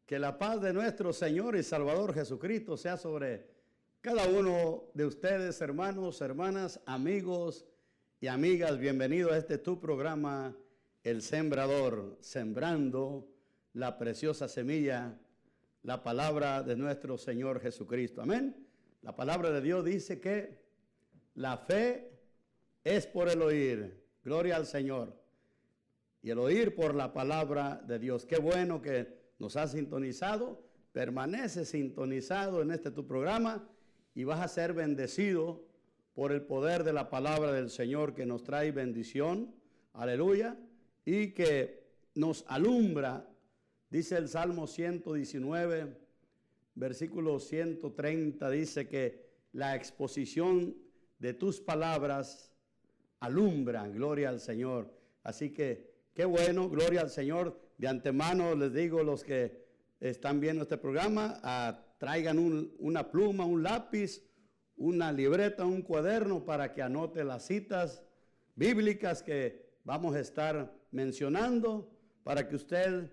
Que la paz de nuestro Señor y Salvador Jesucristo sea sobre cada uno de ustedes, hermanos, hermanas, amigos y amigas. Bienvenido a este tu programa, El Sembrador, sembrando la preciosa semilla, la palabra de nuestro Señor Jesucristo. Amén. La palabra de Dios dice que la fe es por el oír. Gloria al Señor. Y el oír por la palabra de Dios. Qué bueno que nos has sintonizado. Permanece sintonizado en este tu programa y vas a ser bendecido por el poder de la palabra del Señor que nos trae bendición. Aleluya. Y que nos alumbra. Dice el Salmo 119, versículo 130, dice que la exposición de tus palabras alumbran. Gloria al Señor. Así que qué bueno, gloria al Señor. De antemano les digo, los que están viendo este programa, traigan una pluma, un lápiz, una libreta, un cuaderno para que anote las citas bíblicas que vamos a estar mencionando, para que usted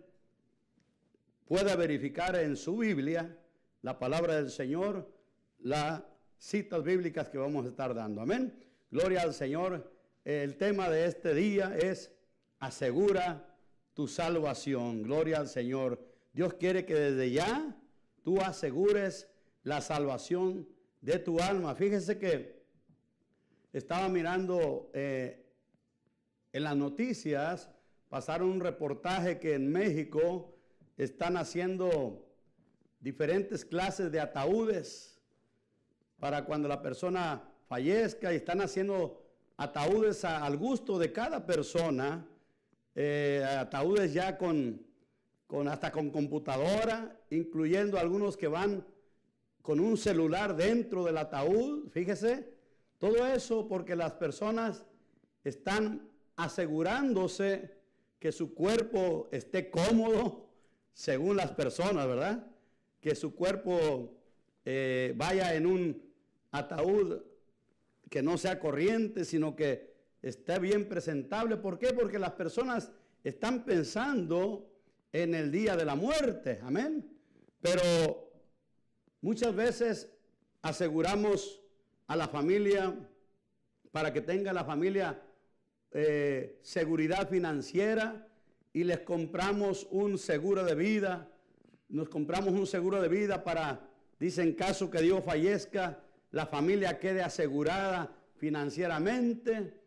pueda verificar en su Biblia la palabra del Señor, las citas bíblicas que vamos a estar dando. Amén. Gloria al Señor. El tema de este día es asegura tu salvación. Gloria al Señor. Dios quiere que desde ya tú asegures la salvación de tu alma. Fíjese que estaba mirando en las noticias, pasaron un reportaje que en México están haciendo diferentes clases de ataúdes para cuando la persona fallezca, y están haciendo ataúdes al gusto de cada persona. Ataúdes ya hasta con computadora, incluyendo algunos que van con un celular dentro del ataúd. Fíjese, todo eso porque las personas están asegurándose que su cuerpo esté cómodo, según las personas, ¿verdad? Que su cuerpo vaya en un ataúd que no sea corriente, sino que esté bien presentable. ¿Por qué? Porque las personas están pensando en el día de la muerte. Amén. Pero muchas veces aseguramos a la familia para que tenga la familia seguridad financiera, y les compramos un seguro de vida. Nos compramos un seguro de vida para, dice, en caso que Dios fallezca, la familia quede asegurada financieramente.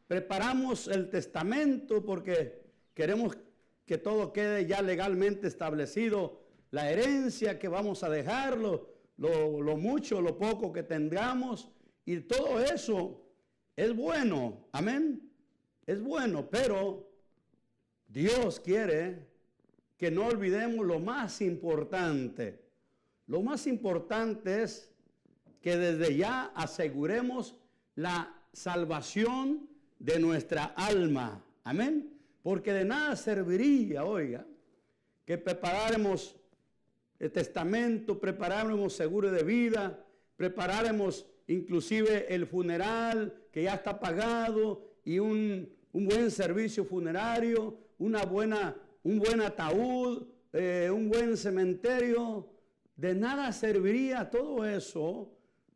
Preparamos el testamento porque queremos que todo quede ya legalmente establecido, la herencia que vamos a dejarlo, lo mucho, lo poco que tengamos, y todo eso es bueno. Amén. Es bueno, pero Dios quiere que no olvidemos lo más importante. Lo más importante es que desde ya aseguremos la salvación de nuestra alma. Amén. Porque de nada serviría, oiga, que preparáramos el testamento, preparáramos seguro de vida, preparáramos inclusive el funeral que ya está pagado, y un buen servicio funerario, un buen ataúd, un buen cementerio. De nada serviría todo eso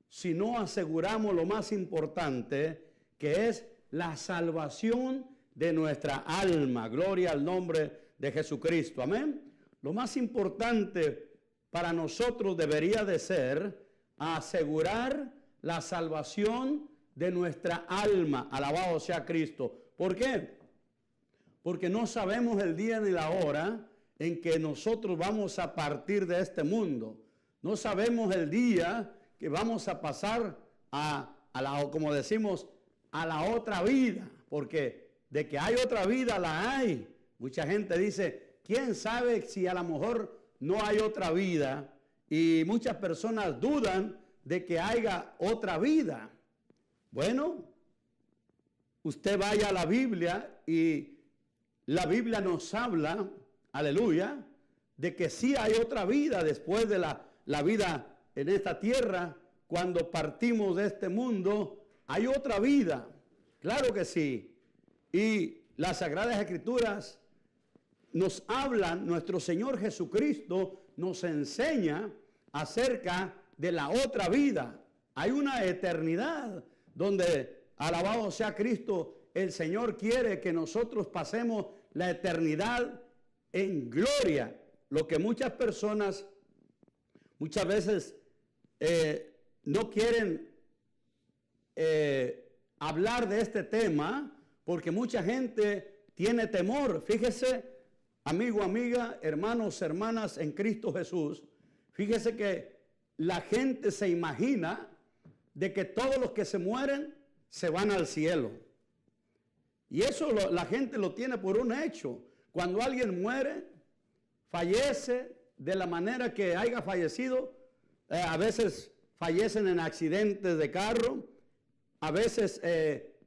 si no aseguramos lo más importante, que es la salvación de nuestra alma. Gloria al nombre de Jesucristo. Amén. Lo más importante para nosotros debería de ser asegurar la salvación de nuestra alma. Alabado sea Cristo. ¿Por qué? Porque no sabemos el día ni la hora en que nosotros vamos a partir de este mundo. No sabemos el día que vamos a pasar como decimos, a la otra vida. Porque de que hay otra vida, la hay. Mucha gente dice, ¿quién sabe si a lo mejor no hay otra vida? Y muchas personas dudan de que haya otra vida. Bueno, usted vaya a la Biblia y la Biblia nos habla, aleluya, de que sí hay otra vida después de la vida en esta tierra. Cuando partimos de este mundo, hay otra vida. Claro que sí. Y las Sagradas Escrituras nos habla nuestro Señor Jesucristo, nos enseña acerca de la otra vida. Hay una eternidad donde, alabado sea Cristo, el Señor quiere que nosotros pasemos la eternidad en gloria. Lo que muchas personas muchas veces no quieren hablar de este tema porque mucha gente tiene temor. Fíjese, amigo, amiga, hermanos, hermanas en Cristo Jesús, fíjese que la gente se imagina de que todos los que se mueren se van al cielo. Y eso la gente lo tiene por un hecho. Cuando alguien muere, fallece de la manera que haya fallecido, a veces fallecen en accidentes de carro, a veces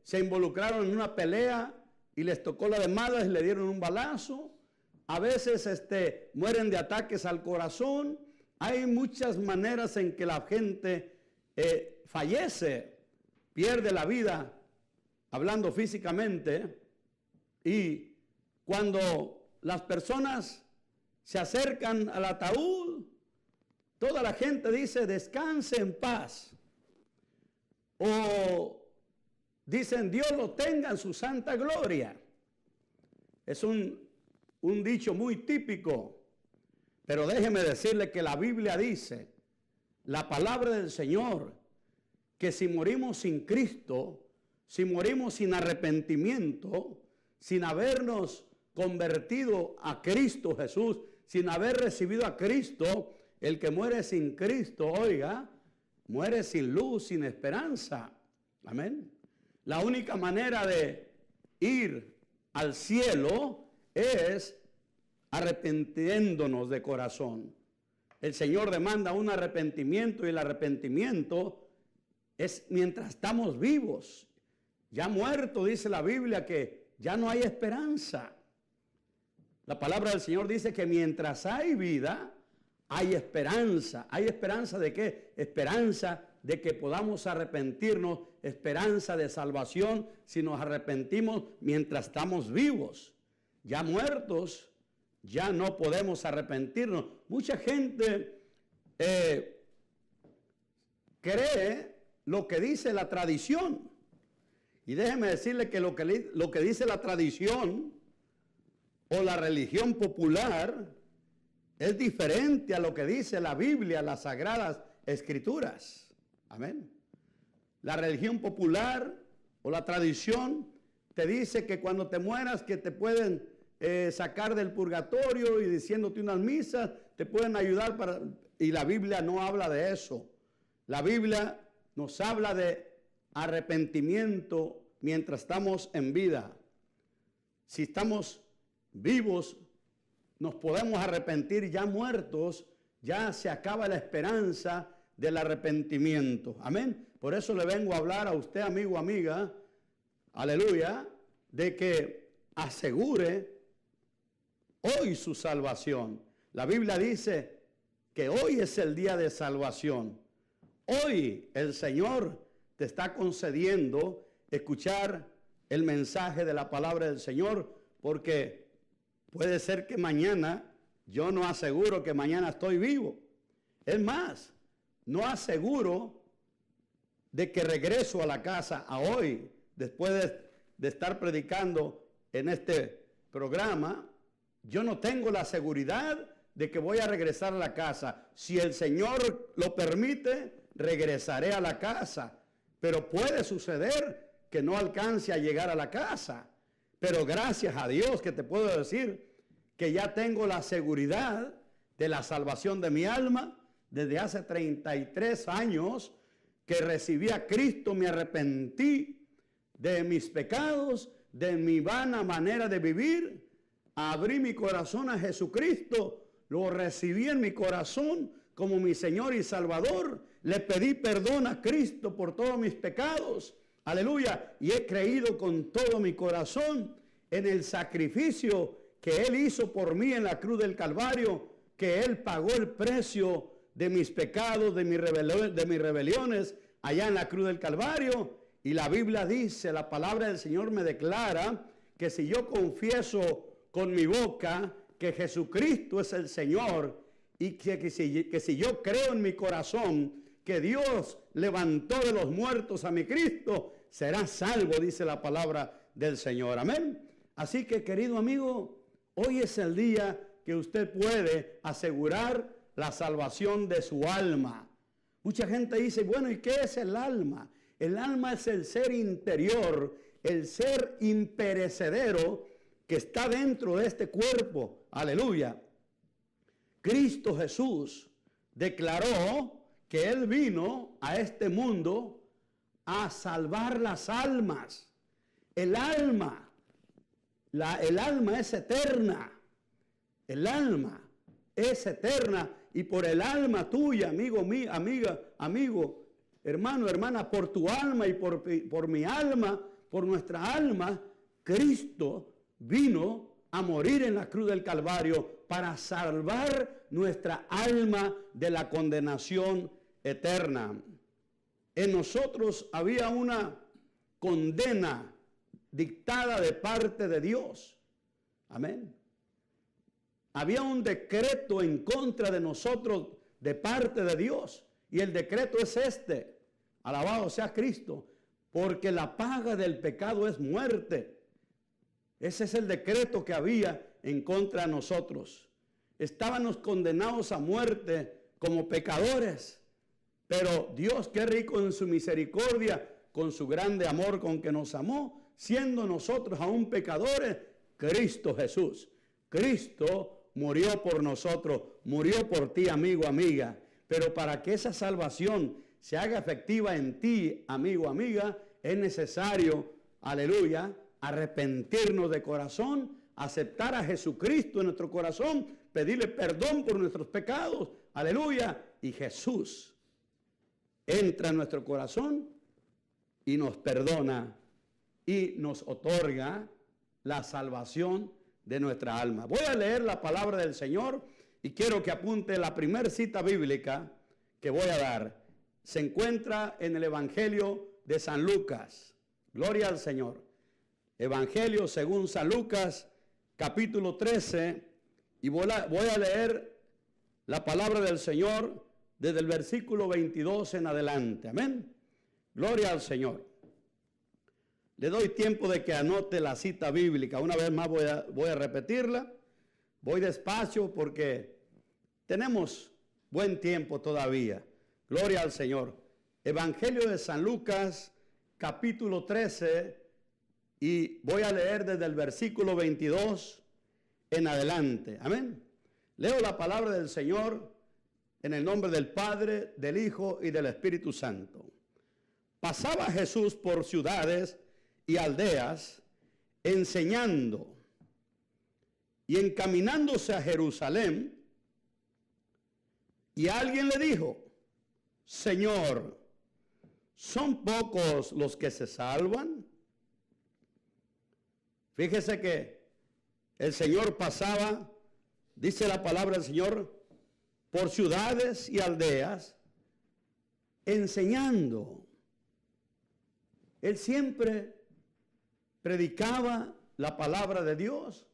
se involucraron en una pelea y les tocó la de malas y le dieron un balazo, a veces mueren de ataques al corazón. Hay muchas maneras en que la gente fallece, pierde la vida, hablando físicamente. Y cuando las personas se acercan al ataúd, toda la gente dice, descanse en paz. O dicen, Dios lo tenga en su santa gloria. Es un dicho muy típico. Pero déjeme decirle que la Biblia dice, la palabra del Señor, que si morimos sin Cristo, si morimos sin arrepentimiento, sin habernos convertido a Cristo Jesús, sin haber recibido a Cristo, el que muere sin Cristo, oiga, muere sin luz, sin esperanza. Amén. La única manera de ir al cielo es arrepintiéndonos de corazón. El Señor demanda un arrepentimiento y el arrepentimiento es mientras estamos vivos. Ya muerto, dice la Biblia, que ya no hay esperanza. La palabra del Señor dice que mientras hay vida, hay esperanza. ¿Hay esperanza de qué? Esperanza de que podamos arrepentirnos, esperanza de salvación si nos arrepentimos mientras estamos vivos. Ya muertos, ya no podemos arrepentirnos. Mucha gente cree lo que dice la tradición. Y déjeme decirle que lo que dice la tradición o la religión popular es diferente a lo que dice la Biblia, las Sagradas Escrituras. Amén. La religión popular o la tradición te dice que cuando te mueras que te pueden sacar del purgatorio y diciéndote unas misas, te pueden ayudar para... Y la Biblia no habla de eso. La Biblia nos habla de arrepentimiento mientras estamos en vida. Si estamos vivos, nos podemos arrepentir. Ya muertos, ya se acaba la esperanza del arrepentimiento. Amén. Por eso le vengo a hablar a usted, amigo, amiga, aleluya, de que asegure hoy su salvación. La Biblia dice que hoy es el día de salvación. Hoy el Señor te está concediendo escuchar el mensaje de la palabra del Señor, porque puede ser que mañana, yo no aseguro que mañana estoy vivo. Es más, no aseguro de que regreso a la casa a hoy, después de estar predicando en este programa. Yo no tengo la seguridad de que voy a regresar a la casa. Si el Señor lo permite, regresaré a la casa. Pero puede suceder que no alcance a llegar a la casa. Pero gracias a Dios que te puedo decir que ya tengo la seguridad de la salvación de mi alma. Desde hace 33 años que recibí a Cristo, me arrepentí de mis pecados, de mi vana manera de vivir. Abrí mi corazón a Jesucristo, lo recibí en mi corazón como mi Señor y Salvador. Le pedí perdón a Cristo por todos mis pecados. Aleluya. Y he creído con todo mi corazón en el sacrificio que Él hizo por mí en la cruz del Calvario, que Él pagó el precio de mis pecados, de mis rebeliones allá en la cruz del Calvario. Y la Biblia dice, la palabra del Señor me declara que si yo confieso con mi boca que Jesucristo es el Señor y que si yo creo en mi corazón que Dios levantó de los muertos a mi Cristo, será salvo, dice la palabra del Señor. Amén. Así que, querido amigo, hoy es el día que usted puede asegurar la salvación de su alma. Mucha gente dice, bueno, ¿y qué es el alma? El alma es el ser interior, el ser imperecedero que está dentro de este cuerpo. Aleluya. Cristo Jesús declaró que Él vino a este mundo a salvar las almas. El alma es eterna. El alma es eterna. Y por el alma tuya, amigo, amigo, hermano, hermana, por tu alma y por mi alma, por nuestra alma, Cristo vino a morir en la cruz del Calvario para salvar nuestra alma de la condenación eterna. En nosotros había una condena dictada de parte de Dios. Amén. Había un decreto en contra de nosotros de parte de Dios. Y el decreto es este. Alabado sea Cristo. Porque la paga del pecado es muerte. Ese es el decreto que había en contra de nosotros. Estábamos condenados a muerte como pecadores. Pero Dios, qué rico en su misericordia, con su grande amor con que nos amó, siendo nosotros aún pecadores, Cristo Jesús. Cristo murió por nosotros, murió por ti, amigo, amiga. Pero para que esa salvación se haga efectiva en ti, amigo, amiga, es necesario, aleluya, arrepentirnos de corazón, aceptar a Jesucristo en nuestro corazón, pedirle perdón por nuestros pecados, aleluya, y Jesús entra en nuestro corazón y nos perdona y nos otorga la salvación de nuestra alma. Voy a leer la palabra del Señor y quiero que apunte la primera cita bíblica que voy a dar. Se encuentra en el Evangelio de San Lucas. Gloria al Señor. Evangelio según San Lucas, capítulo 13, y voy a leer la palabra del Señor desde el versículo 22 en adelante. Amén. Gloria al Señor. Le doy tiempo de que anote la cita bíblica. Una vez más voy a repetirla. Voy despacio porque tenemos buen tiempo todavía. Gloria al Señor. Evangelio de San Lucas, capítulo 13, y voy a leer desde el versículo 22 en adelante. Amén. Leo la palabra del Señor en el nombre del Padre, del Hijo y del Espíritu Santo. Pasaba Jesús por ciudades y aldeas, enseñando, y encaminándose a Jerusalén, y alguien le dijo, Señor, ¿son pocos los que se salvan? Fíjese que el Señor pasaba, dice la palabra del Señor, por ciudades y aldeas, enseñando. Él siempre predicaba la palabra de Dios,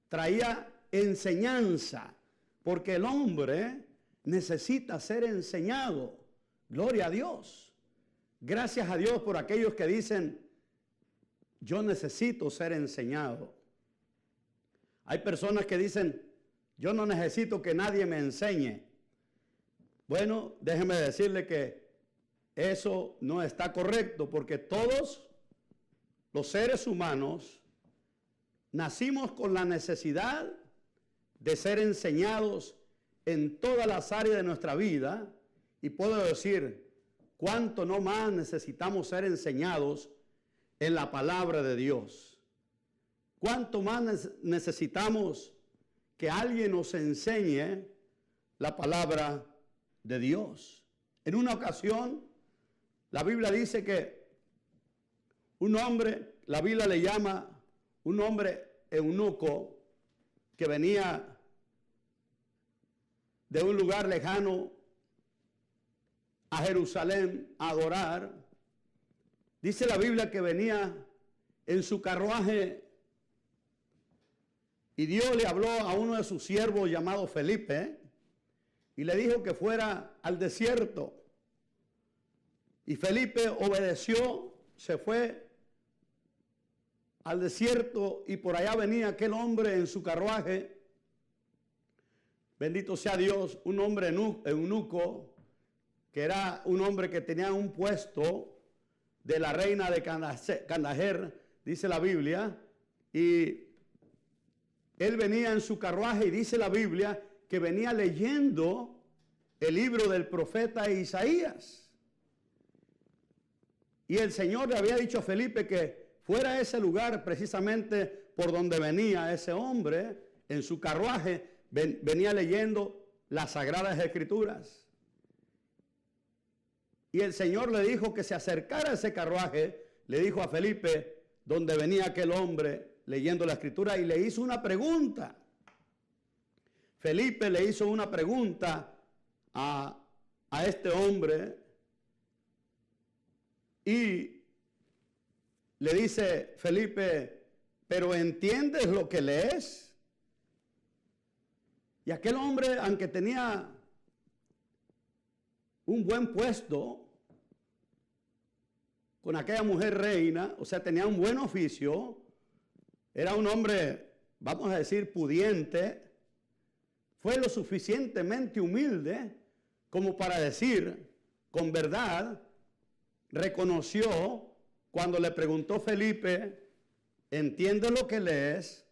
traía enseñanza, porque el hombre necesita ser enseñado. Gloria a Dios. Gracias a Dios por aquellos que dicen, yo necesito ser enseñado. Hay personas que dicen, yo no necesito que nadie me enseñe. Bueno, déjeme decirle que eso no está correcto, porque todos los seres humanos nacimos con la necesidad de ser enseñados en todas las áreas de nuestra vida, y puedo decir, cuánto no más necesitamos ser enseñados en la palabra de Dios. Cuánto más necesitamos que alguien nos enseñe la palabra de Dios. En una ocasión, la Biblia dice que un hombre, la Biblia le llama un hombre eunuco que venía de un lugar lejano a Jerusalén a adorar. Dice la Biblia que venía en su carruaje Y Dios le habló a uno de sus siervos llamado Felipe y le dijo que fuera al desierto. Y Felipe obedeció, se fue al desierto y por allá venía aquel hombre en su carruaje. Bendito sea Dios, un hombre eunuco, que era un hombre que tenía un puesto de la reina de Kandahar, dice la Biblia, y él venía en su carruaje y dice la Biblia que venía leyendo el libro del profeta Isaías. Y el Señor le había dicho a Felipe que fuera a ese lugar precisamente por donde venía ese hombre en su carruaje, venía leyendo las Sagradas Escrituras. Y el Señor le dijo que se acercara a ese carruaje, le dijo a Felipe, donde venía aquel hombre leyendo la Escritura, y le hizo una pregunta. Felipe le hizo una pregunta a este hombre y le dice Felipe, ¿pero entiendes lo que lees? Y aquel hombre, aunque tenía un buen puesto con aquella mujer reina, o sea, tenía un buen oficio, era un hombre, vamos a decir, pudiente, fue lo suficientemente humilde como para decir, con verdad, reconoció cuando le preguntó Felipe, ¿entiende lo que lees?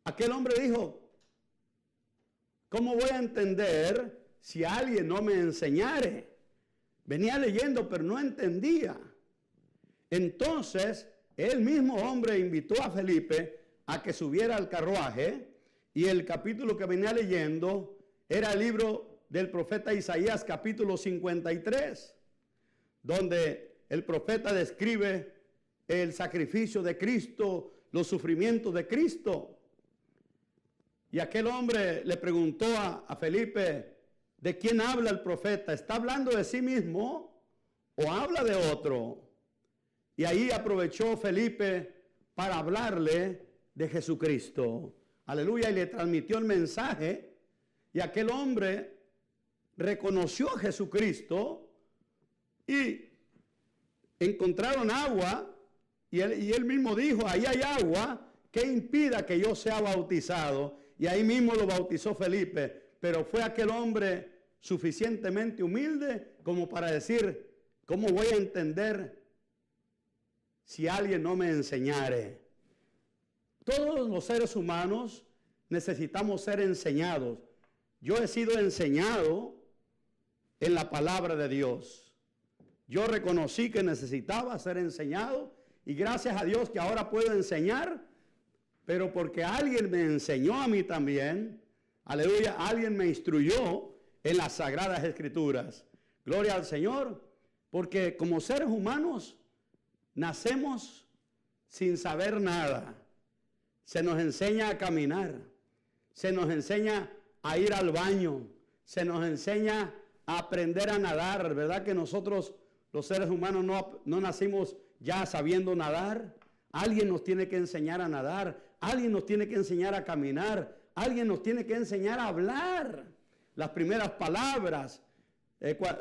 Aquel hombre dijo, ¿cómo voy a entender si alguien no me enseñare? Venía leyendo, pero no entendía. Entonces, el mismo hombre invitó a Felipe a que subiera al carruaje, y el capítulo que venía leyendo era el libro del profeta Isaías, capítulo 53, donde el profeta describe el sacrificio de Cristo, los sufrimientos de Cristo. Y aquel hombre le preguntó a Felipe, ¿de quién habla el profeta? ¿Está hablando de sí mismo o habla de otro? Y ahí aprovechó Felipe para hablarle de Jesucristo. Aleluya, y le transmitió el mensaje. Y aquel hombre reconoció a Jesucristo y encontraron agua. Y él mismo dijo, ahí hay agua, que impida que yo sea bautizado. Y ahí mismo lo bautizó Felipe. Pero fue aquel hombre suficientemente humilde como para decir, ¿cómo voy a entender si alguien no me enseñare? Todos los seres humanos necesitamos ser enseñados. Yo he sido enseñado en la palabra de Dios. Yo reconocí que necesitaba ser enseñado y gracias a Dios que ahora puedo enseñar, pero porque alguien me enseñó a mí también. Aleluya, alguien me instruyó en las Sagradas Escrituras. Gloria al Señor, porque como seres humanos nacemos sin saber nada. Se nos enseña a caminar, se nos enseña a ir al baño, se nos enseña a aprender a nadar, ¿verdad? Que nosotros los seres humanos no nacimos ya sabiendo nadar. Alguien nos tiene que enseñar a nadar, alguien nos tiene que enseñar a caminar, alguien nos tiene que enseñar a hablar las primeras palabras.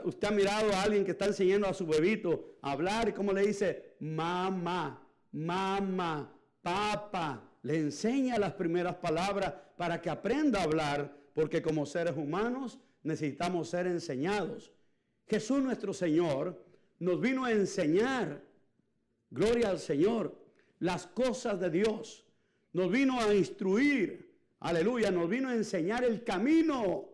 Usted ha mirado a alguien que está enseñando a su bebito a hablar y cómo le dice mamá, mamá, papá. Le enseña las primeras palabras para que aprenda a hablar, porque como seres humanos necesitamos ser enseñados. Jesús nuestro Señor nos vino a enseñar, gloria al Señor, las cosas de Dios. Nos vino a instruir, aleluya, nos vino a enseñar el camino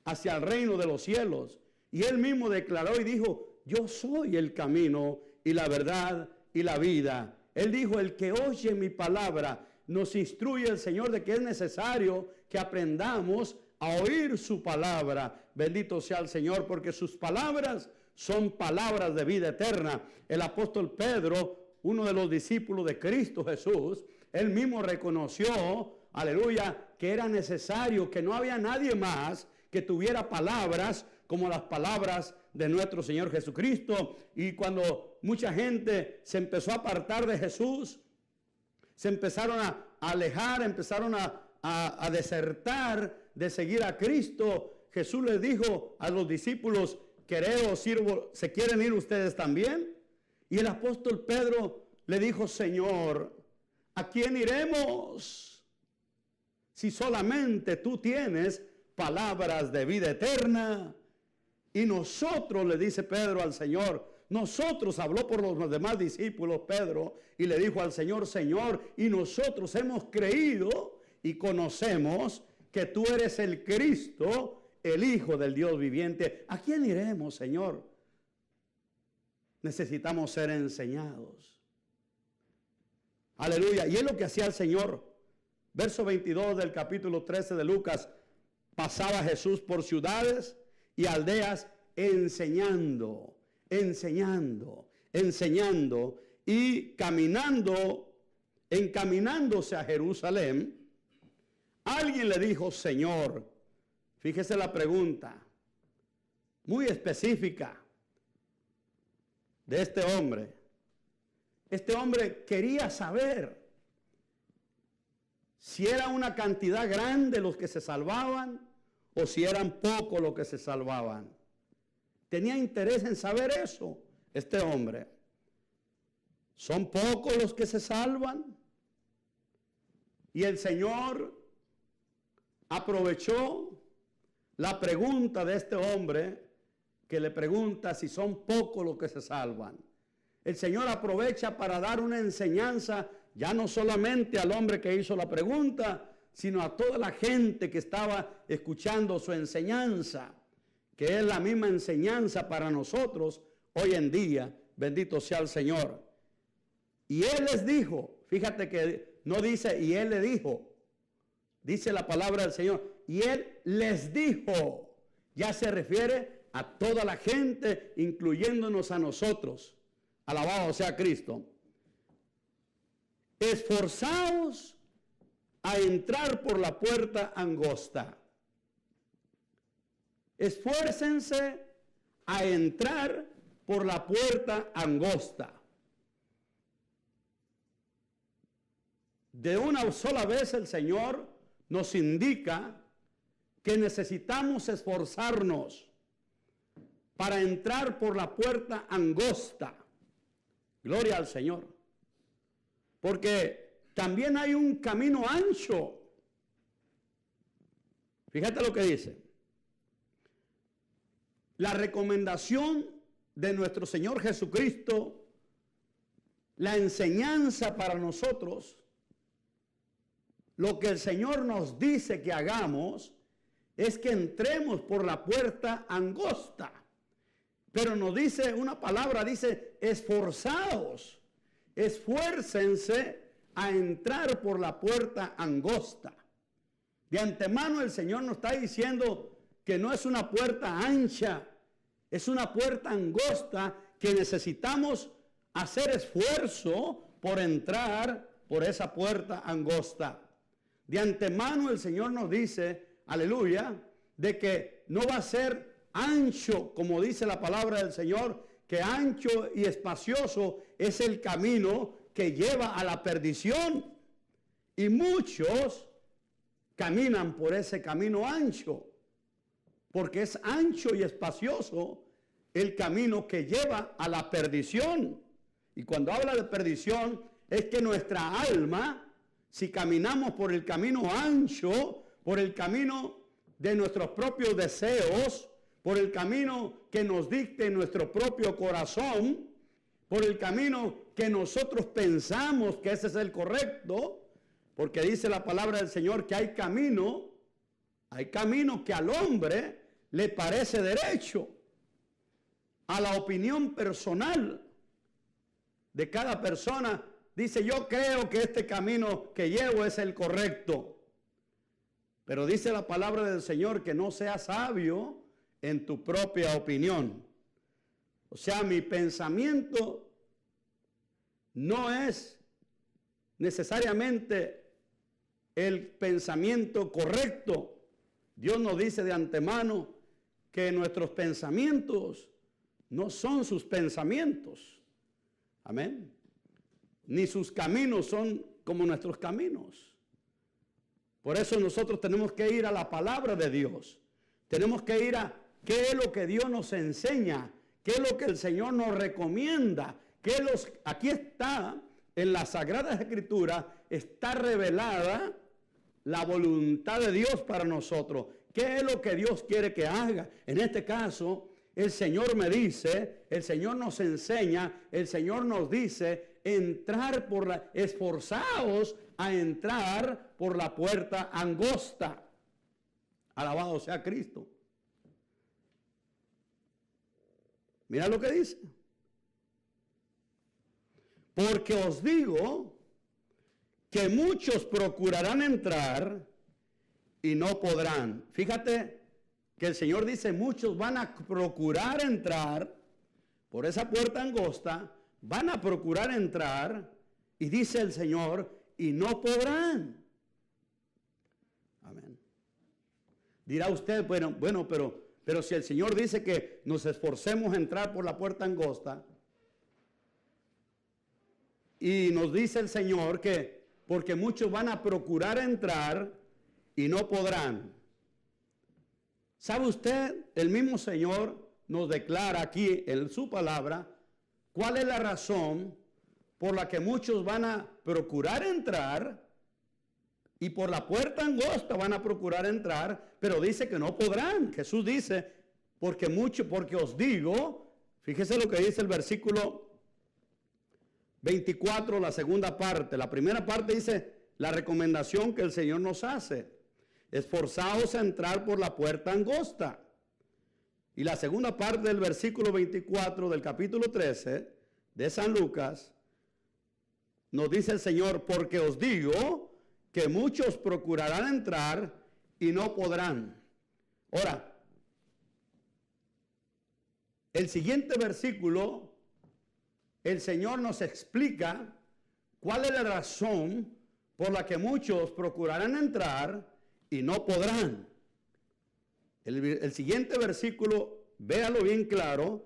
hacia el reino de los cielos. Y Él mismo declaró y dijo, yo soy el camino y la verdad y la vida. Él dijo, el que oye mi palabra, nos instruye el Señor de que es necesario que aprendamos a oír su palabra. Bendito sea el Señor, porque sus palabras son palabras de vida eterna. El apóstol Pedro, uno de los discípulos de Cristo Jesús, él mismo reconoció, aleluya, que era necesario, que no había nadie más que tuviera palabras como las palabras de nuestro Señor Jesucristo. Y cuando mucha gente se empezó a apartar de Jesús, se empezaron a alejar, empezaron a desertar de seguir a Cristo, Jesús les dijo a los discípulos, ¿queréis sirvo, se quieren ir ustedes también? Y el apóstol Pedro le dijo, Señor, ¿a quién iremos? Si solamente tú tienes palabras de vida eterna. Y nosotros, le dice Pedro al Señor, nosotros, habló por los demás discípulos Pedro, y le dijo al Señor, Señor, y nosotros hemos creído y conocemos que tú eres el Cristo, el Hijo del Dios viviente. ¿A quién iremos, Señor? Necesitamos ser enseñados. Aleluya. Y es lo que hacía el Señor. Verso 22 del capítulo 13 de Lucas. Pasaba Jesús por ciudades y aldeas enseñando, y encaminándose a Jerusalén. Alguien le dijo, Señor, fíjese la pregunta, muy específica de este hombre. Este hombre quería saber si era una cantidad grande los que se salvaban o si eran pocos los que se salvaban. Tenía interés en saber eso, este hombre. ¿Son pocos los que se salvan? Y el Señor aprovechó la pregunta de este hombre que le pregunta si son pocos los que se salvan. El Señor aprovecha para dar una enseñanza ya no solamente al hombre que hizo la pregunta, sino a toda la gente que estaba escuchando su enseñanza, que es la misma enseñanza para nosotros hoy en día. Bendito sea el Señor. Y Él les dijo, fíjate que no dice y Él le dijo, dice la palabra del Señor, y Él les dijo, ya se refiere a toda la gente, incluyéndonos a nosotros. Alabado sea Cristo. Esforzaos a entrar por la puerta angosta. Esfuércense a entrar por la puerta angosta. De una sola vez el Señor nos indica que necesitamos esforzarnos para entrar por la puerta angosta. Gloria al Señor. Porque también hay un camino ancho. Fíjate lo que dice. La recomendación de nuestro Señor Jesucristo, la enseñanza para nosotros, lo que el Señor nos dice que hagamos, es que entremos por la puerta angosta. Pero nos dice una palabra, dice, esforzaos, esfuércense a entrar por la puerta angosta. De antemano el Señor nos está diciendo que no es una puerta ancha, es una puerta angosta que necesitamos hacer esfuerzo por entrar por esa puerta angosta. De antemano el Señor nos dice, aleluya, de que no va a ser ancho, como dice la palabra del Señor, que ancho y espacioso es el camino que lleva a la perdición. Y muchos caminan por ese camino ancho, porque es ancho y espacioso el camino que lleva a la perdición. Y cuando habla de perdición, es que nuestra alma, si caminamos por el camino ancho, por el camino de nuestros propios deseos, por el camino que nos dicte nuestro propio corazón, por el camino que nosotros pensamos que ese es el correcto, porque dice la palabra del Señor que hay camino que al hombre le parece derecho, a la opinión personal de cada persona. Dice, yo creo que este camino que llevo es el correcto. Pero dice la palabra del Señor que no seas sabio en tu propia opinión. O sea, mi pensamiento no es necesariamente el pensamiento correcto. Dios nos dice de antemano que nuestros pensamientos no son sus pensamientos. Amén. Ni sus caminos son como nuestros caminos. Por eso nosotros tenemos que ir a la palabra de Dios. Tenemos que ir a qué es lo que Dios nos enseña, qué es lo que el Señor nos recomienda, aquí está en la Sagrada Escritura, está revelada la voluntad de Dios para nosotros. ¿Qué es lo que Dios quiere que haga? En este caso, el Señor me dice, el Señor nos enseña, el Señor nos dice, esforzaos a entrar por la puerta angosta. Alabado sea Cristo. Mira lo que dice. Porque os digo que muchos procurarán entrar y no podrán. Fíjate que el Señor dice, muchos van a procurar entrar por esa puerta angosta, van a procurar entrar, y dice el Señor, y no podrán. Amén. Dirá usted, bueno, pero si el Señor dice que nos esforcemos a entrar por la puerta angosta, y nos dice el Señor que porque muchos van a procurar entrar y no podrán. ¿Sabe usted? El mismo Señor nos declara aquí en su palabra cuál es la razón por la que muchos van a procurar entrar y por la puerta angosta van a procurar entrar, pero dice que no podrán. Jesús dice, porque os digo, fíjese lo que dice el versículo 24, la segunda parte. La primera parte dice la recomendación que el Señor nos hace. Esforzaos a entrar por la puerta angosta. Y la segunda parte del versículo 24 del capítulo 13 de San Lucas, nos dice el Señor, porque os digo que muchos procurarán entrar y no podrán. Ahora, el siguiente versículo, el Señor nos explica cuál es la razón por la que muchos procurarán entrar y no podrán. El siguiente versículo, véalo bien claro,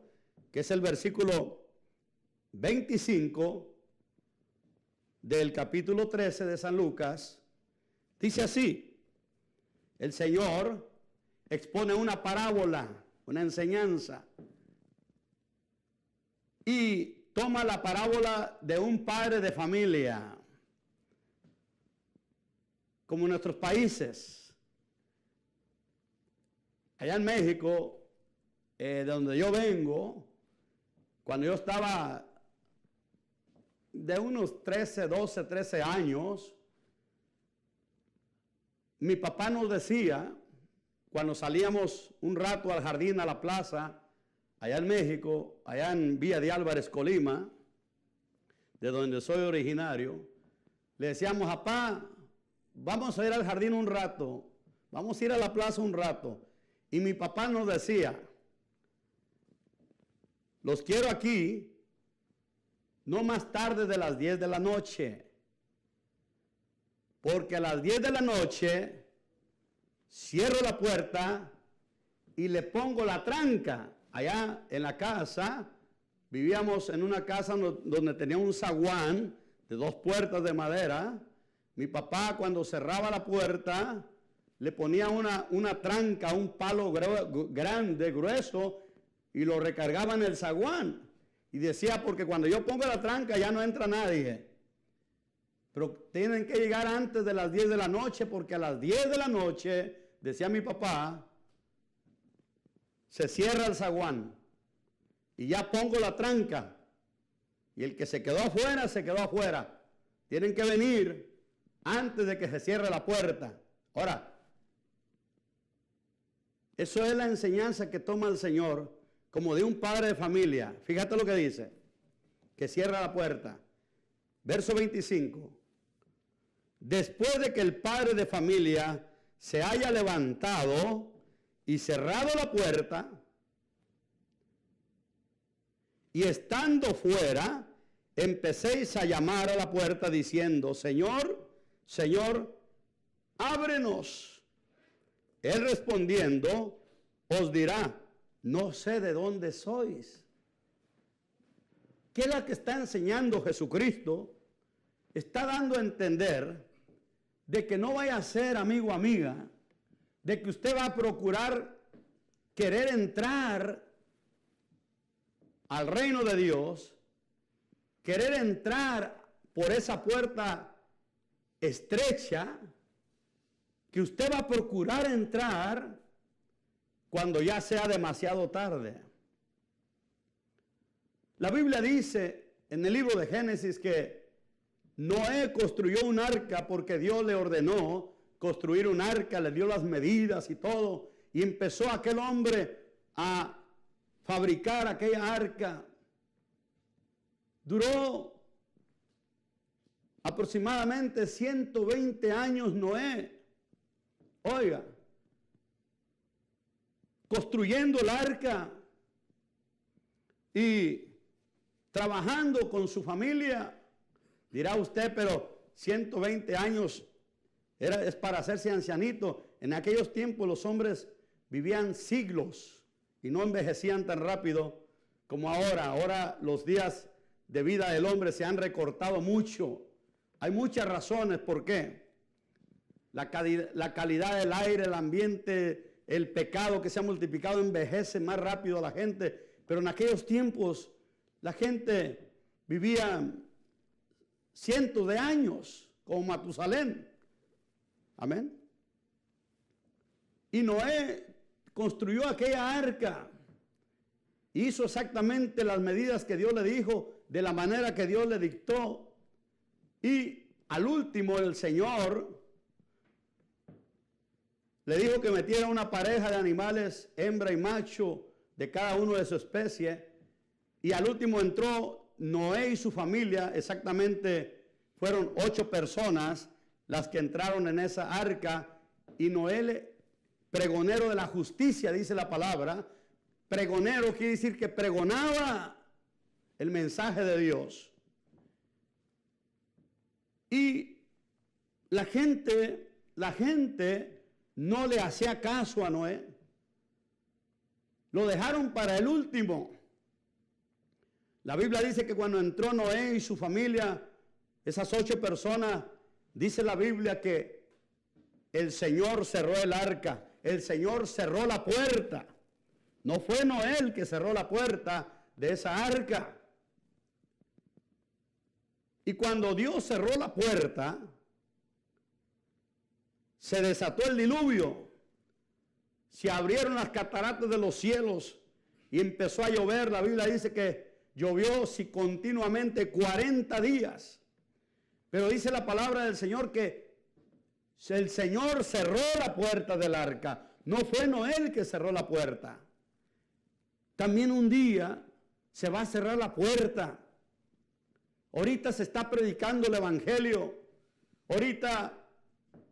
que es el versículo 25 del capítulo 13 de San Lucas, dice así, el Señor expone una parábola, una enseñanza, y toma la parábola de un padre de familia, como en nuestros países. Allá en México, de donde yo vengo, cuando yo estaba de unos 13 años, mi papá nos decía, cuando salíamos un rato al jardín, a la plaza, allá en México, allá en Villa de Álvarez, Colima, de donde soy originario, le decíamos, papá, vamos a ir al jardín un rato, vamos a ir a la plaza un rato. Y mi papá nos decía, los quiero aquí, no más tarde de las 10 de la noche, porque a las 10 de la noche cierro la puerta y le pongo la tranca. Allá en la casa, vivíamos en una casa donde tenía un zaguán de 2 puertas de madera. Mi papá, cuando cerraba la puerta, le ponía una tranca, un palo grande, grueso, y lo recargaba en el zaguán. Y decía, porque cuando yo pongo la tranca ya no entra nadie. Pero tienen que llegar antes de las 10 de la noche, porque a las 10 de la noche, decía mi papá, se cierra el zaguán y ya pongo la tranca. Y el que se quedó afuera, se quedó afuera. Tienen que venir antes de que se cierre la puerta. Ahora, eso es la enseñanza que toma el Señor como de un padre de familia. Fíjate lo que dice, que cierra la puerta. Verso 25. Después de que el padre de familia se haya levantado y cerrado la puerta, y estando fuera, empecéis a llamar a la puerta diciendo, Señor, Señor, ábrenos. Él respondiendo, os dirá, no sé de dónde sois. ¿Qué es la que está enseñando Jesucristo? está dando a entender de que no vaya a ser, amigo o amiga, de que usted va a procurar querer entrar al reino de Dios, querer entrar por esa puerta estrecha, que usted va a procurar entrar cuando ya sea demasiado tarde. La Biblia dice en el libro de Génesis que Noé construyó un arca porque Dios le ordenó construir un arca, le dio las medidas y todo, y empezó aquel hombre a fabricar aquella arca. Duró aproximadamente 120 años Noé, oiga, construyendo el arca y trabajando con su familia. Dirá usted, pero 120 años es para hacerse ancianito. En aquellos tiempos los hombres vivían siglos y no envejecían tan rápido como ahora. Ahora los días de vida del hombre se han recortado mucho. Hay muchas razones por qué. La calidad del aire, el ambiente, el pecado que se ha multiplicado envejece más rápido a la gente. Pero en aquellos tiempos la gente vivía cientos de años, como Matusalén. Amén. Y Noé construyó aquella arca. Hizo exactamente las medidas que Dios le dijo, de la manera que Dios le dictó. Y al último el Señor le dijo que metiera una pareja de animales, hembra y macho, de cada uno de su especie. Y al último entró Noé y su familia, exactamente fueron 8 personas las que entraron en esa arca. Y Noé, pregonero de la justicia, dice la palabra. Pregonero quiere decir que pregonaba el mensaje de Dios. Y la gente no le hacía caso a Noé. Lo dejaron para el último. La Biblia dice que cuando entró Noé y su familia, esas 8 personas, dice la Biblia que el Señor cerró el arca, el Señor cerró la puerta. No fue Noé el que cerró la puerta de esa arca. Y cuando Dios cerró la puerta, se desató el diluvio. Se abrieron las cataratas de los cielos y empezó a llover. La Biblia dice que llovió continuamente 40 días. Pero dice la palabra del Señor que el Señor cerró la puerta del arca. No fue Noé el que cerró la puerta. También un día se va a cerrar la puerta. Ahorita se está predicando el evangelio. Ahorita,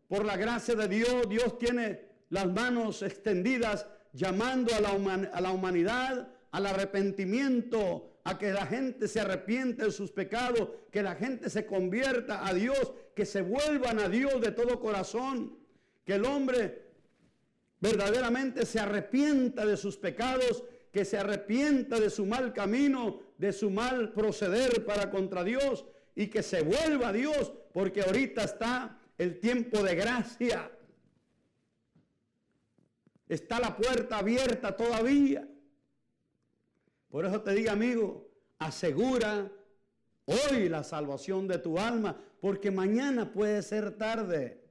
por la gracia de Dios, Dios tiene las manos extendidas llamando a la humanidad al arrepentimiento, a que la gente se arrepiente de sus pecados, que la gente se convierta a Dios, que se vuelvan a Dios de todo corazón, que el hombre verdaderamente se arrepienta de sus pecados, que se arrepienta de su mal camino, de su mal proceder para contra Dios y que se vuelva a Dios, porque ahorita está el tiempo de gracia. Está la puerta abierta todavía. Por eso te digo, amigo, asegura hoy la salvación de tu alma, porque mañana puede ser tarde.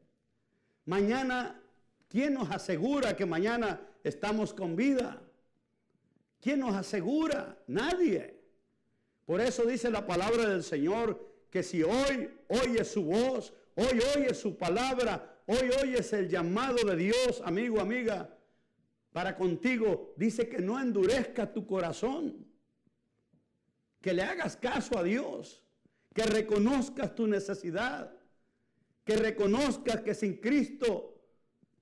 Mañana, ¿quién nos asegura que mañana estamos con vida? ¿Quién nos asegura? Nadie. Por eso dice la palabra del Señor que si hoy oyes su voz, hoy oyes su palabra, hoy oyes el llamado de Dios, amigo, amiga, para contigo, dice que no endurezca tu corazón, que le hagas caso a Dios, que reconozcas tu necesidad, que reconozcas que sin Cristo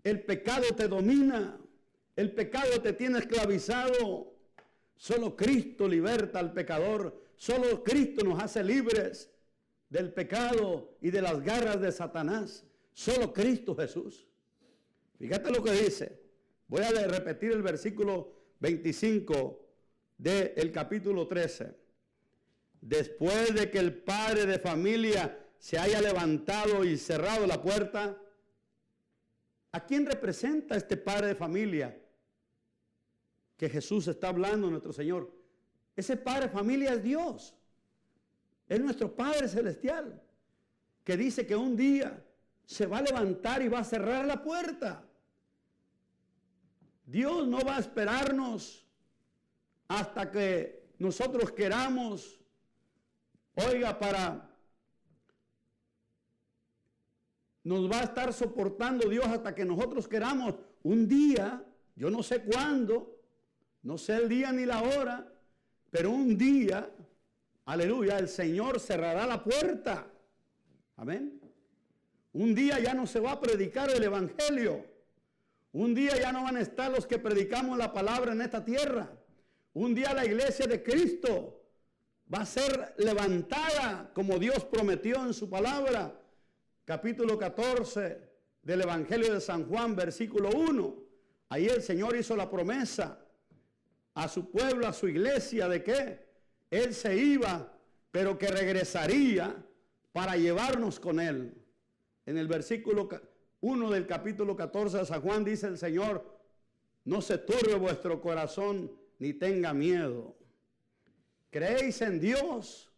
el pecado te domina, el pecado te tiene esclavizado. Solo Cristo liberta al pecador, solo Cristo nos hace libres del pecado y de las garras de Satanás. Solo Cristo Jesús. Fíjate lo que dice. Voy a repetir el versículo 25 del capítulo 13. Después de que el padre de familia se haya levantado y cerrado la puerta, ¿a quién representa este padre de familia que Jesús está hablando, nuestro Señor? Ese padre de familia es Dios. Es nuestro Padre Celestial, que dice que un día se va a levantar y va a cerrar la puerta. Dios no va a esperarnos hasta que nosotros queramos, nos va a estar soportando Dios hasta que nosotros queramos. Un día, yo no sé cuándo, no sé el día ni la hora, pero un día, aleluya, el Señor cerrará la puerta. Amén. Un día ya no se va a predicar el evangelio. Un día ya no van a estar los que predicamos la palabra en esta tierra. Un día la iglesia de Cristo va a ser levantada como Dios prometió en su palabra. Capítulo 14 del Evangelio de San Juan, versículo 1. Ahí el Señor hizo la promesa a su pueblo, a su iglesia, de que Él se iba, pero que regresaría para llevarnos con Él. En el versículo 1 del capítulo 14 de San Juan dice el Señor: no se turbe vuestro corazón ni tenga miedo. ¿Creéis en Dios?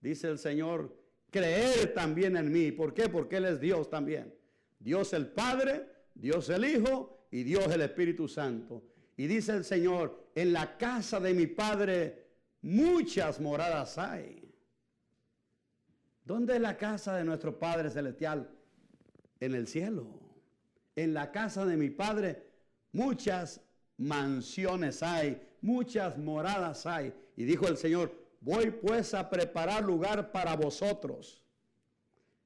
Dice el Señor, creer también en mí. ¿Por qué? Porque Él es Dios también. Dios el Padre, Dios el Hijo y Dios el Espíritu Santo. Y dice el Señor, en la casa de mi Padre muchas moradas hay. ¿Dónde es la casa de nuestro Padre Celestial? En el cielo. En la casa de mi Padre muchas mansiones hay, muchas moradas hay. Y dijo el Señor, voy pues a preparar lugar para vosotros,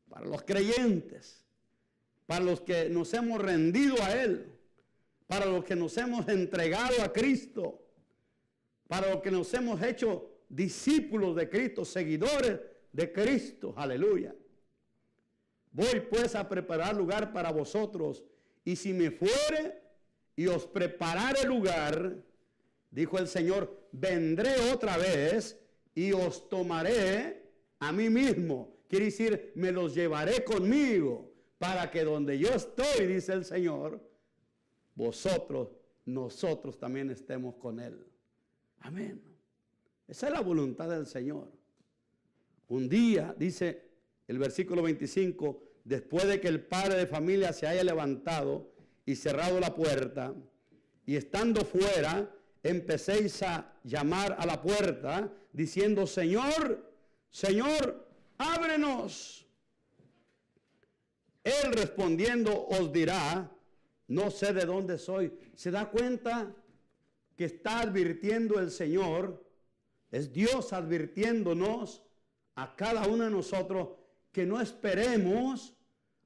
para los creyentes, para los que nos hemos rendido a Él, para los que nos hemos entregado a Cristo, para los que nos hemos hecho discípulos de Cristo, seguidores de Cristo. Aleluya. Voy pues a preparar lugar para vosotros, y si me fuere y os preparare lugar, dijo el Señor, vendré otra vez y os tomaré a mí mismo. Quiere decir, me los llevaré conmigo, para que donde yo estoy, dice el Señor, nosotros también estemos con Él. Amén. Esa es la voluntad del Señor. Un día, dice el versículo 25, después de que el padre de familia se haya levantado y cerrado la puerta, y estando fuera, empecéis a llamar a la puerta, diciendo, Señor, Señor, ábrenos. Él respondiendo os dirá, no sé de dónde soy. ¿Se da cuenta que está advirtiendo el Señor? Es Dios advirtiéndonos a cada uno de nosotros que no esperemos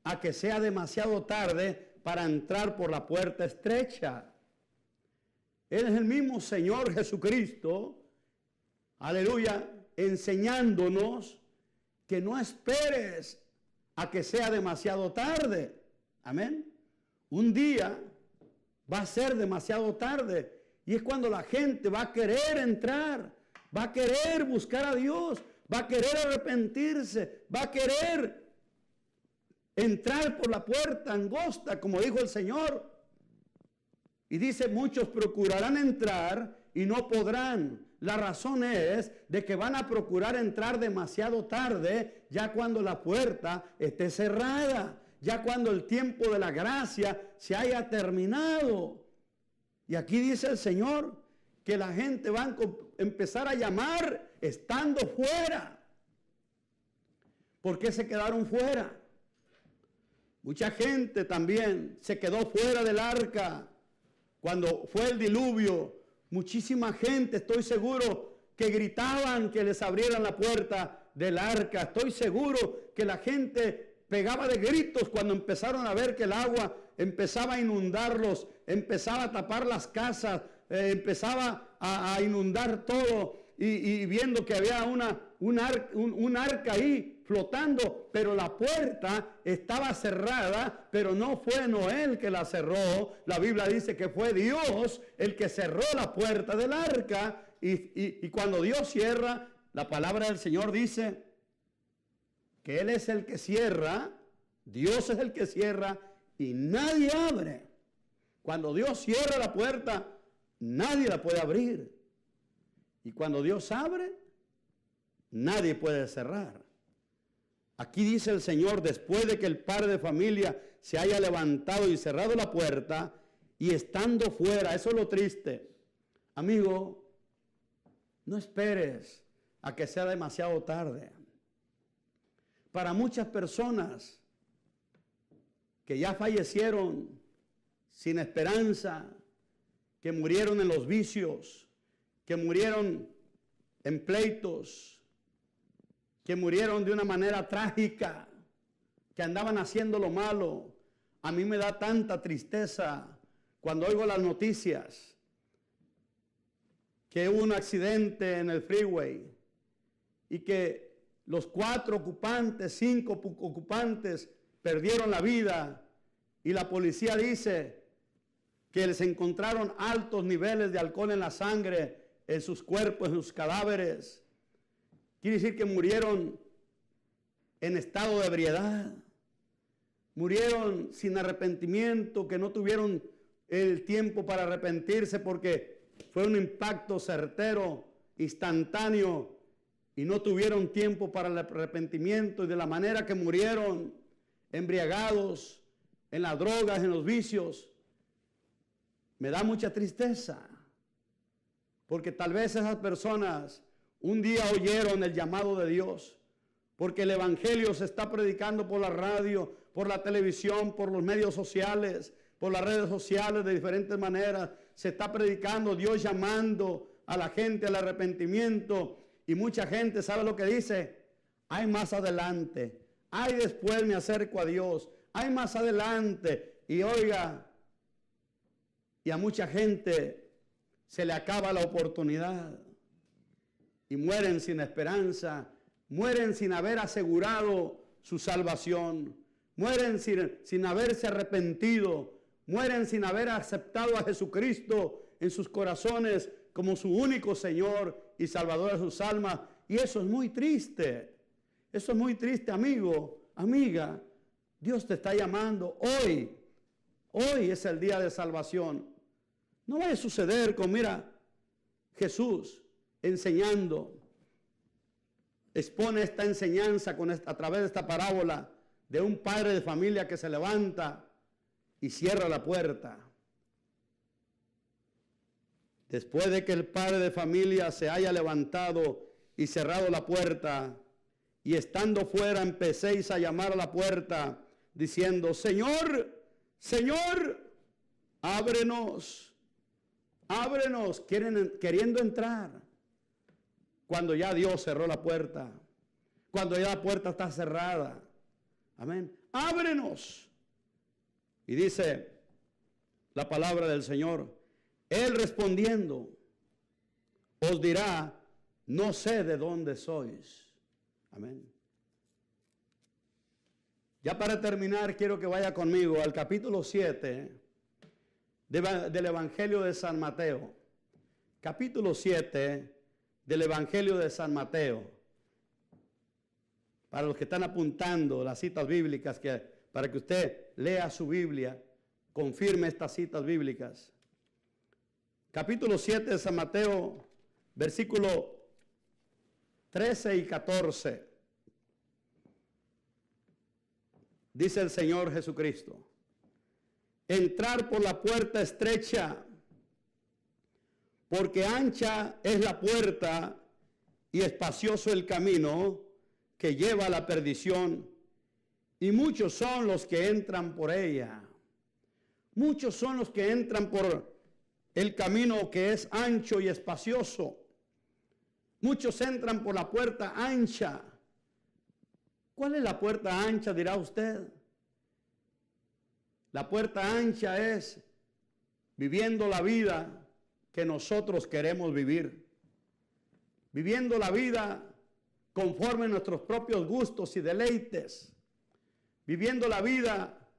a que sea demasiado tarde para entrar por la puerta estrecha. Él es el mismo Señor Jesucristo, aleluya, enseñándonos que no esperes a que sea demasiado tarde. Amén. Un día va a ser demasiado tarde y es cuando la gente va a querer entrar, va a querer buscar a Dios, va a querer arrepentirse, va a querer entrar por la puerta angosta, como dijo el Señor. Y dice, muchos procurarán entrar y no podrán. La razón es de que van a procurar entrar demasiado tarde, ya cuando la puerta esté cerrada, ya cuando el tiempo de la gracia se haya terminado. Y aquí dice el Señor que la gente va a empezar a llamar estando fuera. ¿Por qué se quedaron fuera? Mucha gente también se quedó fuera del arca. Cuando fue el diluvio, muchísima gente, estoy seguro, que gritaban que les abrieran la puerta del arca. Estoy seguro que la gente pegaba de gritos cuando empezaron a ver que el agua empezaba a inundarlos, empezaba a tapar las casas, empezaba a inundar todo, y viendo que había un arca ahí flotando, pero la puerta estaba cerrada, pero no fue Noé el que la cerró. La Biblia dice que fue Dios el que cerró la puerta del arca, y cuando Dios cierra, la palabra del Señor dice que Él es el que cierra, Dios es el que cierra y nadie abre. Cuando Dios cierra la puerta, nadie la puede abrir. Y cuando Dios abre, nadie puede cerrar. Aquí dice el Señor, después de que el padre de familia se haya levantado y cerrado la puerta y estando fuera, eso es lo triste. Amigo, no esperes a que sea demasiado tarde. Para muchas personas que ya fallecieron sin esperanza, que murieron en los vicios, que murieron en pleitos, que murieron de una manera trágica, que andaban haciendo lo malo. A mí me da tanta tristeza cuando oigo las noticias que hubo un accidente en el freeway y que los 4 ocupantes, 5 ocupantes perdieron la vida y la policía dice que les encontraron altos niveles de alcohol en la sangre, en sus cuerpos, en sus cadáveres. Quiere decir que murieron en estado de ebriedad, murieron sin arrepentimiento, que no tuvieron el tiempo para arrepentirse porque fue un impacto certero, instantáneo, y no tuvieron tiempo para el arrepentimiento, y de la manera que murieron, embriagados, en las drogas, en los vicios, me da mucha tristeza, porque tal vez esas personas un día oyeron el llamado de Dios, porque el evangelio se está predicando por la radio, por la televisión, por los medios sociales, por las redes sociales de diferentes maneras. Se está predicando, Dios llamando a la gente al arrepentimiento, y mucha gente sabe lo que dice: hay más adelante, hay después me acerco a Dios, hay más adelante. Y oiga, y a mucha gente se le acaba la oportunidad y mueren sin esperanza, mueren sin haber asegurado su salvación, mueren sin haberse arrepentido, mueren sin haber aceptado a Jesucristo en sus corazones como su único Señor y Salvador de sus almas. Y eso es muy triste. Eso es muy triste, amigo, amiga. Dios te está llamando hoy. Hoy es el día de salvación. No vaya a suceder como, mira, Jesús enseñando, expone esta enseñanza a través de esta parábola de un padre de familia que se levanta y cierra la puerta. Después de que el padre de familia se haya levantado y cerrado la puerta, y estando fuera empecéis a llamar a la puerta, diciendo: Señor, Señor, ábrenos, ábrenos, queriendo entrar, cuando ya Dios cerró la puerta, cuando ya la puerta está cerrada. Amén. Ábrenos. Y dice la palabra del Señor: Él respondiendo os dirá: no sé de dónde sois. Amén. Ya para terminar, quiero que vaya conmigo al capítulo 7 del Evangelio de San Mateo. Capítulo 7 del Evangelio de San Mateo. Para los que están apuntando las citas bíblicas, para que usted lea su Biblia, confirme estas citas bíblicas. Capítulo 7 de San Mateo, versículo 13 y 14. Dice el Señor Jesucristo: entrar por la puerta estrecha, porque ancha es la puerta y espacioso el camino que lleva a la perdición, y muchos son los que entran por ella. Muchos son los que entran por el camino que es ancho y espacioso. Muchos entran por la puerta ancha. ¿Cuál es la puerta ancha, dirá usted? La puerta ancha es viviendo la vida que nosotros queremos vivir. Viviendo la vida conforme a nuestros propios gustos y deleites. Viviendo la vida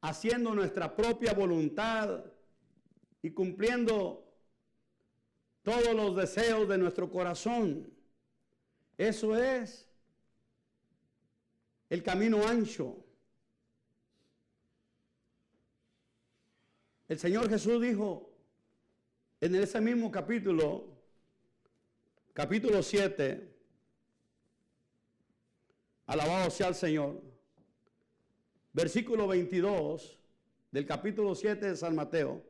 haciendo nuestra propia voluntad y cumpliendo todos los deseos de nuestro corazón. Eso es el camino ancho. El Señor Jesús dijo en ese mismo capítulo 7, alabado sea el Señor, versículo 22 del capítulo 7 de San Mateo,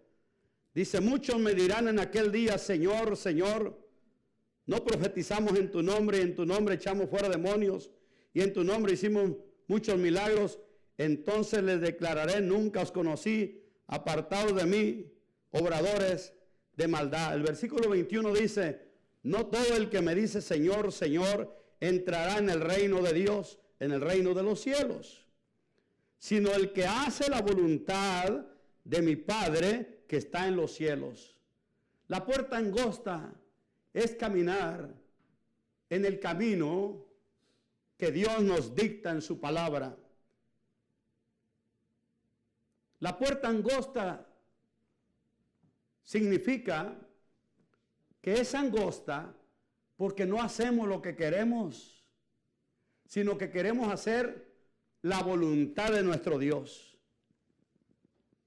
dice: muchos me dirán en aquel día, Señor, Señor, no profetizamos en tu nombre, y en tu nombre echamos fuera demonios, y en tu nombre hicimos muchos milagros. Entonces les declararé: nunca os conocí, apartados de mí, obradores de maldad. El versículo 21 dice: no todo el que me dice Señor, Señor, entrará en el reino de Dios, en el reino de los cielos, sino el que hace la voluntad de mi Padre que está en los cielos. La puerta angosta es caminar en el camino que Dios nos dicta en su palabra. La puerta angosta significa que es angosta porque no hacemos lo que queremos, sino que queremos hacer la voluntad de nuestro Dios,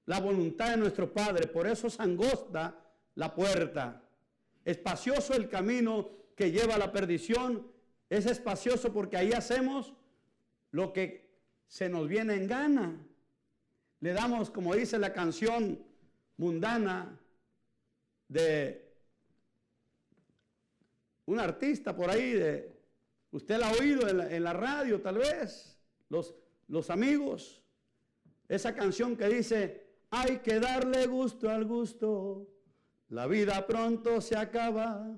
la voluntad de nuestro Padre. Por eso es angosta la puerta. Espacioso el camino que lleva a la perdición. Es espacioso porque ahí hacemos lo que se nos viene en gana. Le damos, como dice la canción mundana de un artista por ahí, usted la ha oído en la radio tal vez, los amigos, esa canción que dice: hay que darle gusto al gusto, la vida pronto se acaba,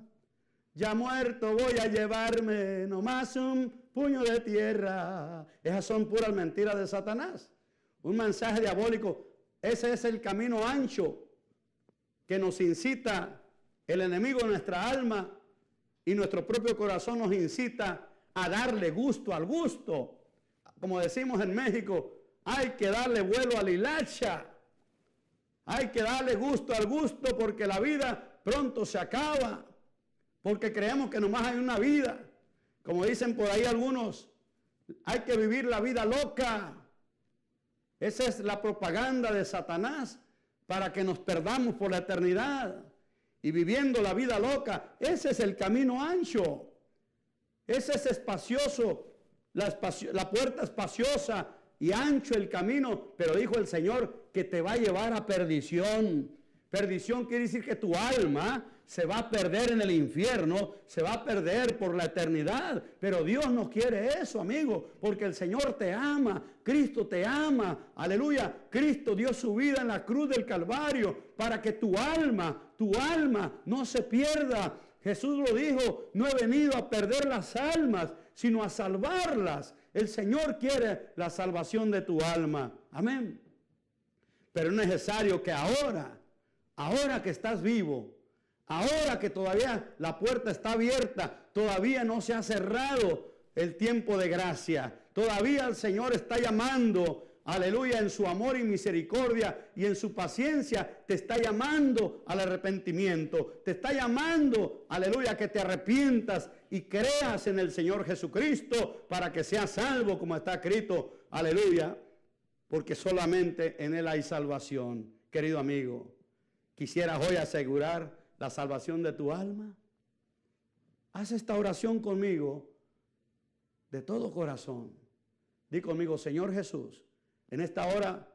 ya muerto voy a llevarme nomás un puño de tierra. Esas son puras mentiras de Satanás, un mensaje diabólico. Ese es el camino ancho que nos incita el enemigo de nuestra alma, y nuestro propio corazón nos incita a darle gusto al gusto. Como decimos en México, hay que darle vuelo a la hilacha. Hay que darle gusto al gusto porque la vida pronto se acaba. Porque creemos que nomás hay una vida. Como dicen por ahí algunos, hay que vivir la vida loca. Esa es la propaganda de Satanás para que nos perdamos por la eternidad. Y viviendo la vida loca, ese es el camino ancho. Ese es espacioso, la puerta espaciosa y ancho el camino, pero dijo el Señor que te va a llevar a perdición. Perdición quiere decir que tu alma se va a perder en el infierno, se va a perder por la eternidad. Pero Dios no quiere eso, amigo, porque el Señor te ama, Cristo te ama, aleluya. Cristo dio su vida en la cruz del Calvario para que tu alma no se pierda. Jesús lo dijo: no he venido a perder las almas, sino a salvarlas. El Señor quiere la salvación de tu alma. Amén. Pero es necesario que ahora que estás vivo, ahora que todavía la puerta está abierta, todavía no se ha cerrado el tiempo de gracia, todavía el Señor está llamando, aleluya, en su amor y misericordia y en su paciencia, te está llamando al arrepentimiento, te está llamando, aleluya, que te arrepientas y creas en el Señor Jesucristo para que seas salvo, como está escrito, aleluya, porque solamente en Él hay salvación. Querido amigo, ¿quisieras hoy asegurar la salvación de tu alma? Haz esta oración conmigo de todo corazón. Di conmigo: Señor Jesús, en esta hora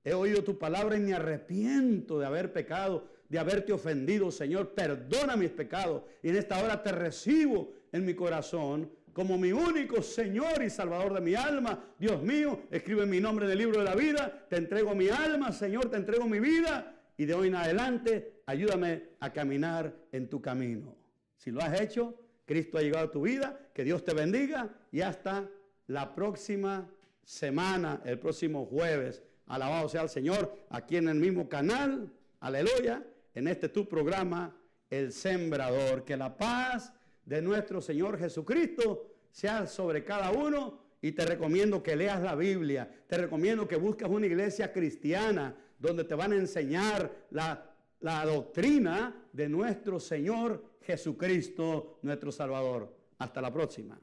he oído tu palabra y me arrepiento de haber pecado, de haberte ofendido. Señor, perdona mis pecados. Y en esta hora te recibo en mi corazón como mi único Señor y Salvador de mi alma. Dios mío, escribe mi nombre en el libro de la vida. Te entrego mi alma, Señor, te entrego mi vida. Y de hoy en adelante, ayúdame a caminar en tu camino. Si lo has hecho, Cristo ha llegado a tu vida. Que Dios te bendiga y hasta la próxima semana, el próximo jueves. Alabado sea el Señor, aquí en el mismo canal, aleluya, en este tu programa, El Sembrador. Que la paz de nuestro Señor Jesucristo sea sobre cada uno, y te recomiendo que leas la Biblia, te recomiendo que busques una iglesia cristiana donde te van a enseñar la doctrina de nuestro Señor Jesucristo, nuestro Salvador. Hasta la próxima.